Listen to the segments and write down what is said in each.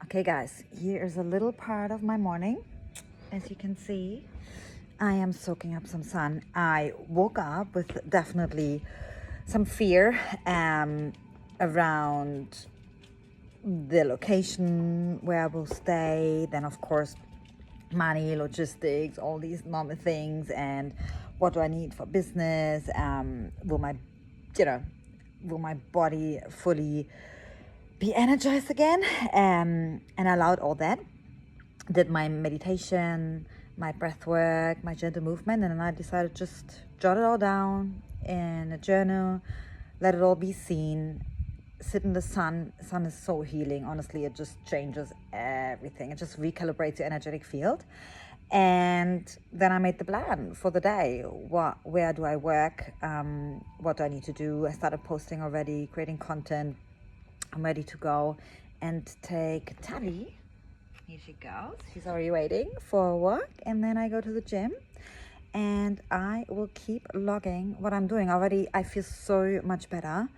Okay guys, here is a little part of my morning. As you can see, I am soaking up some sun. I woke up with definitely some fear around the location where I will stay. Then of course, money, logistics, all these normal things, and what do I need for business? Will my body fully be energized again? And I allowed all that. Did my meditation, my breath work, my gentle movement, and then I decided just jot it all down in a journal, let it all be seen, sit in the sun. Sun is so healing, honestly. It just changes everything. It just recalibrates your energetic field. And then I made the plan for the day. Where do I work? What do I need to do? I started posting already, creating content. I'm ready to go and take Tally. Here she goes. She's already waiting for a walk. And then I go to the gym and I will keep logging what I'm doing. Already I feel so much better.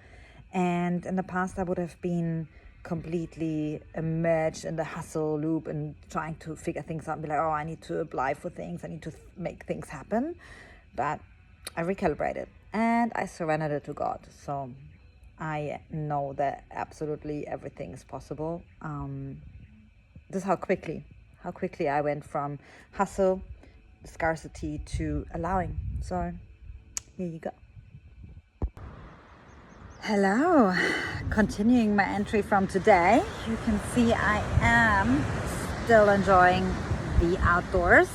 And in the past I would have been completely immersed in the hustle loop and trying to figure things out and be like, oh, I need to apply for things. I need to make things happen. But I recalibrated and I surrendered it to God. So I know that absolutely everything is possible. This is how quickly I went from hustle, scarcity to allowing. So here you go. Hello, continuing my entry from today. You can see I am still enjoying the outdoors.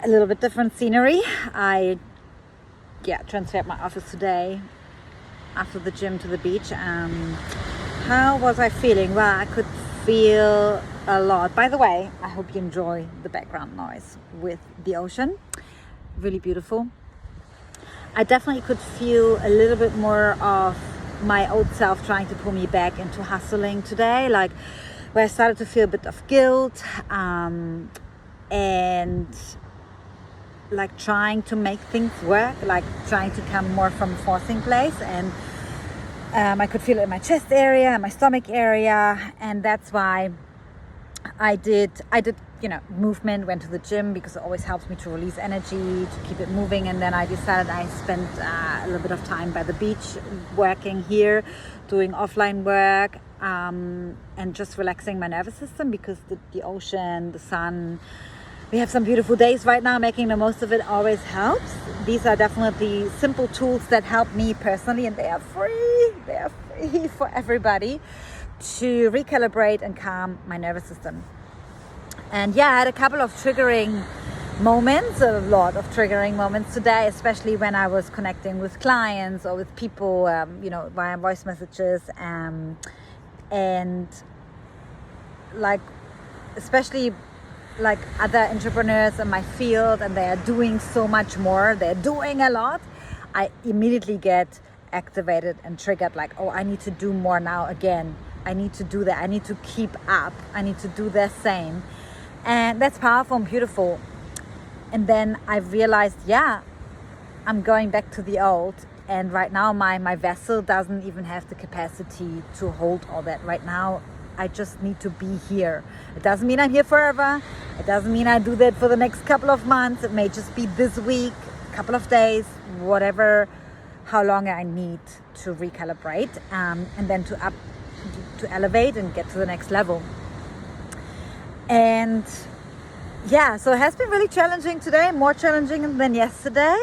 A little bit different scenery. I transferred my office today after the gym to the beach. How was I feeling? Well, I could feel a lot. By the way, I hope you enjoy the background noise with the ocean. Really beautiful. I definitely could feel a little bit more of my old self trying to pull me back into hustling today, like where I started to feel a bit of guilt and like trying to make things work, like trying to come more from a forcing place. And I could feel it in my chest area, my stomach area, and that's why I did movement, went to the gym because it always helps me to release energy, to keep it moving. And then I decided I spent a little bit of time by the beach, working here, doing offline work, and just relaxing my nervous system because the ocean, the sun, we have some beautiful days right now. Making the most of it always helps. These are definitely simple tools that help me personally, and they are free for everybody to recalibrate and calm my nervous system. And I had a couple of triggering moments, a lot of triggering moments today, especially when I was connecting with clients or with people, via voice messages, and like, especially like other entrepreneurs in my field, and they are doing so much more. They're doing a lot. I immediately get activated and triggered, like, oh, I need to do more now again. I need to do that. I need to keep up. I need to do the same. And that's powerful and beautiful. And then I realized, I'm going back to the old. And right now my vessel doesn't even have the capacity to hold all that. Right now, I just need to be here. It doesn't mean I'm here forever. It doesn't mean I do that for the next couple of months. It may just be this week, a couple of days, whatever, how long I need to recalibrate, and then to elevate and get to the next level. And so it has been really challenging today, more challenging than yesterday,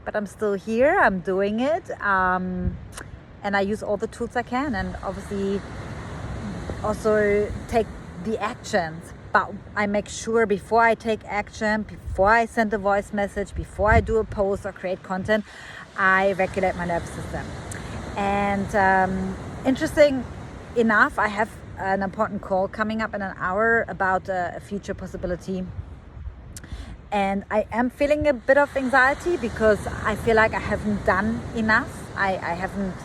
but I'm still here, I'm doing it, and I use all the tools I can, and obviously also take the actions. But I make sure before I take action, before I send a voice message, before I do a post or create content, I regulate my nervous system. And interesting enough, I have an important call coming up in an hour about a future possibility. And I am feeling a bit of anxiety because I feel like I haven't done enough. I haven't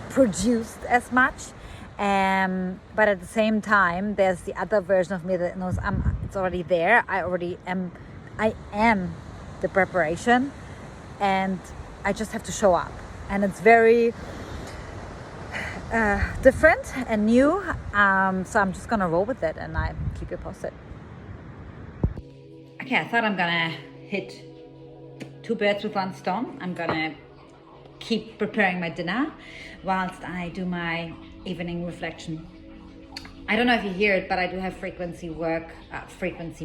produced as much. But at the same time, there's the other version of me that knows it's already there. I am the preparation, and I just have to show up. And it's very different and new. So I'm just gonna roll with it and I keep you posted. Okay, I thought I'm gonna hit two birds with one stone. I'm gonna keep preparing my dinner whilst I do my evening reflection. I don't know if you hear it, but I do have frequency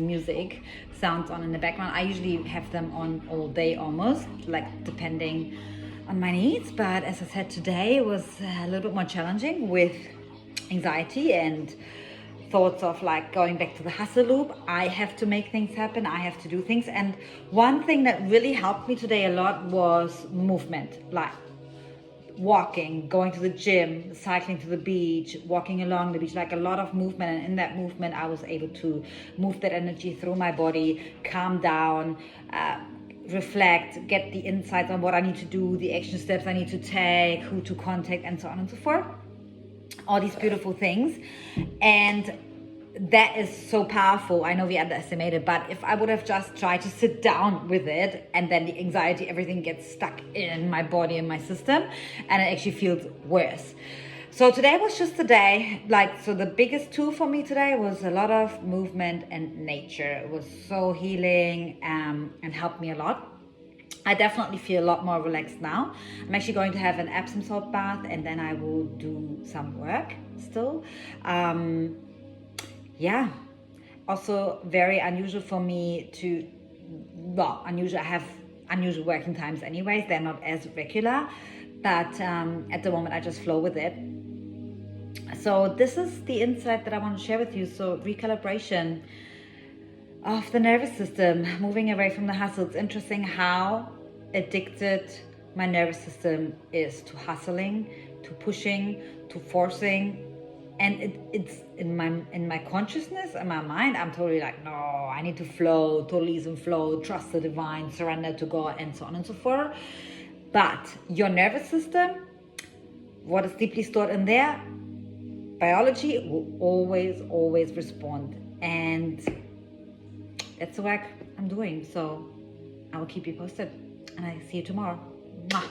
music sounds on in the background. I usually have them on all day almost, like depending on my needs. But as I said, today was a little bit more challenging with anxiety and thoughts of like going back to the hustle loop. I have to make things happen. I have to do things. And one thing that really helped me today a lot was movement, like walking, going to the gym, cycling to the beach, walking along the beach, like a lot of movement. And in that movement, I was able to move that energy through my body, calm down, reflect, get the insights on what I need to do, the action steps I need to take, who to contact, and so on and so forth. All these beautiful things. And that is so powerful. I know we underestimate it, but if I would have just tried to sit down with it and then the anxiety, everything gets stuck in my body and my system, and it actually feels worse. So today was just a day, so the biggest tool for me today was a lot of movement and nature. It was so healing and helped me a lot. I definitely feel a lot more relaxed now. I'm actually going to have an Epsom salt bath and then I will do some work still. Yeah, also very unusual for me I have unusual working times anyways. They're not as regular, but at the moment I just flow with it. So this is the insight that I want to share with you. So recalibration of the nervous system, moving away from the hustle. It's interesting how addicted my nervous system is to hustling, to pushing, to forcing. And it's in my consciousness, in my mind, I'm totally like, no, I need to flow, totally ease and flow, trust the divine, surrender to God, and so on and so forth. But your nervous system, what is deeply stored in there, biology will always respond. And that's the work I'm doing. So I will keep you posted and I see you tomorrow. Mwah.